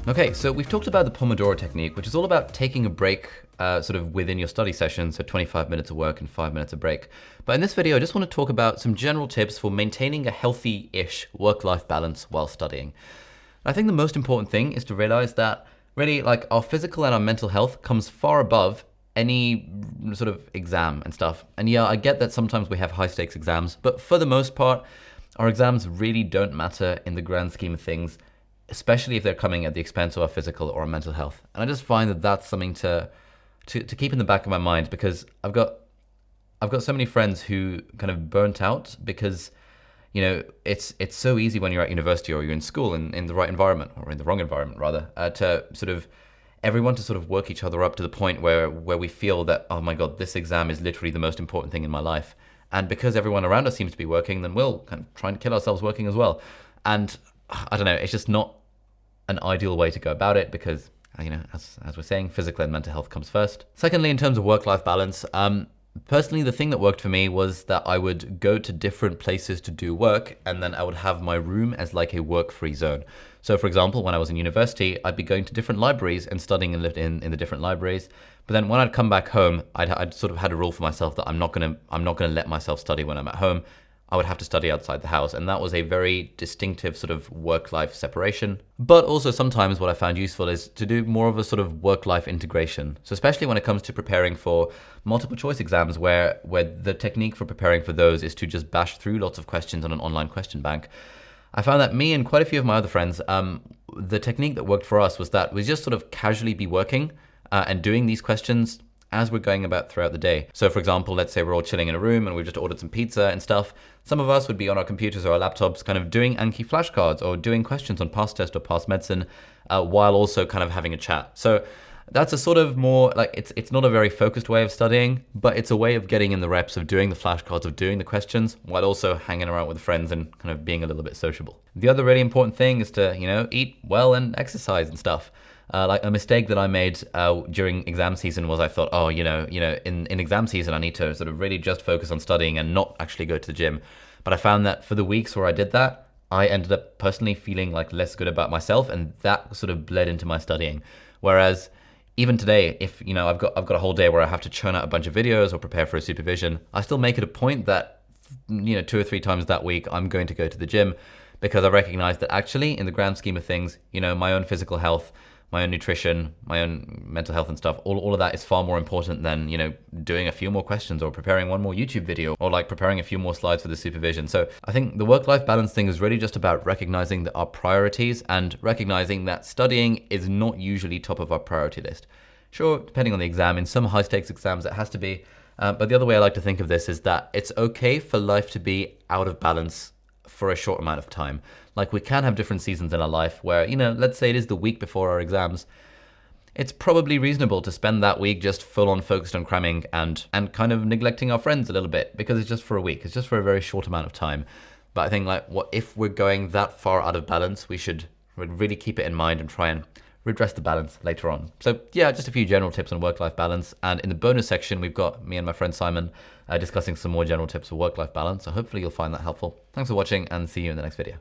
Okay, so we've talked about the Pomodoro technique, which is all about taking a break sort of within your study session, so 25 minutes of work and 5 minutes of break. But in this video, I just want to talk about some general tips for maintaining a healthy-ish work-life balance while studying. I think the most important thing is to realize that really like our physical and our mental health comes far above any sort of exam and stuff. And yeah, I get that sometimes we have high stakes exams, but for the most part, our exams really don't matter in the grand scheme of things, especially if they're coming at the expense of our physical or our mental health. And I just find that that's something to keep in the back of my mind, because I've got so many friends who kind of burnt out because, you know, it's so easy when you're at university or you're in school in the right environment, or in the wrong environment rather, to sort of everyone to sort of work each other up to the point where we feel that, oh my God, this exam is literally the most important thing in my life. And because everyone around us seems to be working, then we'll kind of try and kill ourselves working as well. And I don't know, it's just not an ideal way to go about it, because, you know, as we're saying, physical and mental health comes first. Secondly, in terms of work-life balance, personally, the thing that worked for me was that I would go to different places to do work, and then I would have my room as like a work-free zone. So for example, when I was in university, I'd be going to different libraries and studying and lived in the different libraries. But then when I'd come back home, I'd sort of had a rule for myself that I'm not gonna let myself study when I'm at home. I would have to study outside the house, and that was a very distinctive sort of work-life separation. But also sometimes what I found useful is to do more of a sort of work-life integration. So especially when it comes to preparing for multiple choice exams, where the technique for preparing for those is to just bash through lots of questions on an online question bank. I found that me and quite a few of my other friends, the technique that worked for us was that we just sort of casually be working and doing these questions as we're going about throughout the day. So for example, let's say we're all chilling in a room and we've just ordered some pizza and stuff. Some of us would be on our computers or our laptops kind of doing Anki flashcards or doing questions on past test or past medicine while also kind of having a chat. So that's a sort of more like, it's not a very focused way of studying, but it's a way of getting in the reps of doing the flashcards, of doing the questions, while also hanging around with friends and kind of being a little bit sociable. The other really important thing is to, you know, eat well and exercise and stuff. Like a mistake that I made during exam season was I thought, oh, you know, in exam season, I need to sort of really just focus on studying and not actually go to the gym. But I found that for the weeks where I did that, I ended up personally feeling like less good about myself, and that sort of bled into my studying. Whereas even today, if, you know, I've got a whole day where I have to churn out a bunch of videos or prepare for a supervision, I still make it a point that, you know, 2 or 3 times that week, I'm going to go to the gym, because I recognize that actually in the grand scheme of things, you know, my own physical health, my own nutrition, my own mental health and stuff, all of that is far more important than, you know, doing a few more questions or preparing one more YouTube video or like preparing a few more slides for the supervision. So I think the work-life balance thing is really just about recognizing that our priorities and recognizing that studying is not usually top of our priority list. Sure, depending on the exam, in some high stakes exams it has to be, but the other way I like to think of this is that it's okay for life to be out of balance for a short amount of time. Like, we can have different seasons in our life where, you know, let's say it is the week before our exams. It's probably reasonable to spend that week just full on focused on cramming and kind of neglecting our friends a little bit, because it's just for a week. It's just for a very short amount of time. But I think, like, what if we're going that far out of balance, we should really keep it in mind and try and redress the balance later on. So yeah, just a few general tips on work-life balance. And in the bonus section, we've got me and my friend Simon discussing some more general tips for work-life balance. So hopefully you'll find that helpful. Thanks for watching, and see you in the next video.